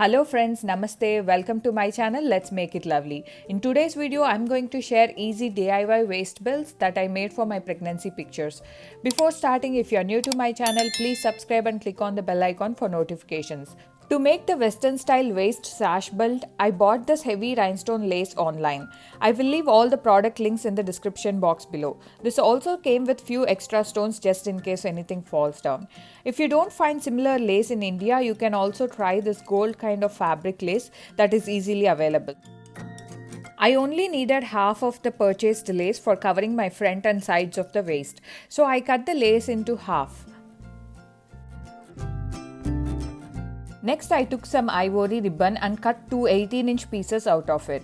Hello friends, Namaste, welcome to my channel. Let's make it lovely. In today's video, I'm going to share easy DIY waist belts that I made for my pregnancy pictures. Before starting, if you're new to my channel, please subscribe and click on the bell icon for notifications. To make the western style waist sash belt, I bought this heavy rhinestone lace online. I will leave all the product links in the description box below. This also came with few extra stones just in case anything falls down. If you don't find similar lace in India, you can also try this gold kind of fabric lace that is easily available. I only needed half of the purchased lace for covering my front and sides of the waist, so I cut the lace into half. Next, I took some ivory ribbon and cut two 18-inch pieces out of it.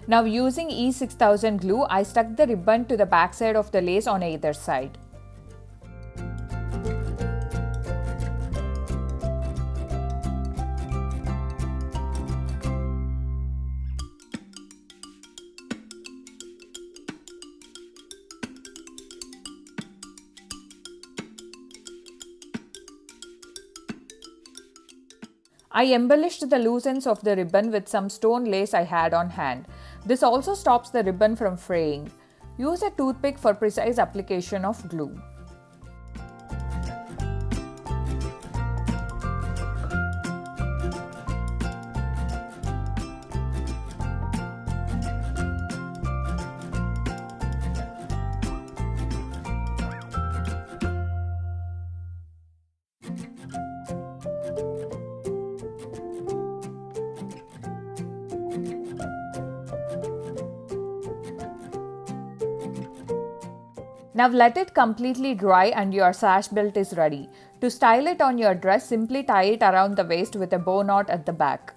Now using E6000 glue, I stuck the ribbon to the back side of the lace on either side. I embellished the loose ends of the ribbon with some stone lace I had on hand. This also stops the ribbon from fraying. Use a toothpick for precise application of glue. Now let it completely dry and your sash belt is ready. To style it on your dress, simply tie it around the waist with a bow knot at the back.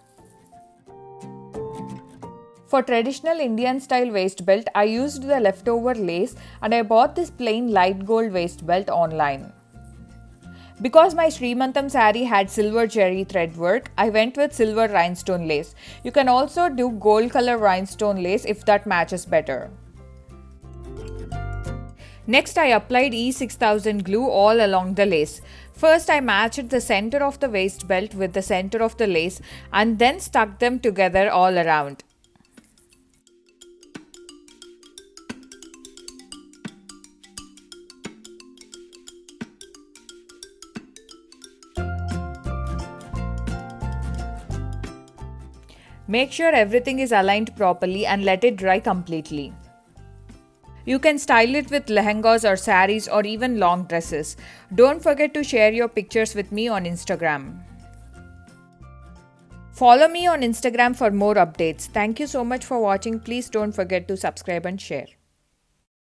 For traditional Indian style waist belt, I used the leftover lace and I bought this plain light gold waist belt online. Because my Sreemantham saree had silver jerry thread work, I went with silver rhinestone lace. You can also do gold color rhinestone lace if that matches better. Next, I applied E6000 glue all along the lace. First, I matched the center of the waist belt with the center of the lace and then stuck them together all around. Make sure everything is aligned properly and let it dry completely. You can style it with lehengas or saris or even long dresses. Don't forget to share your pictures with me on Instagram. Follow me on Instagram for more updates. Thank you so much for watching. Please don't forget to subscribe and share.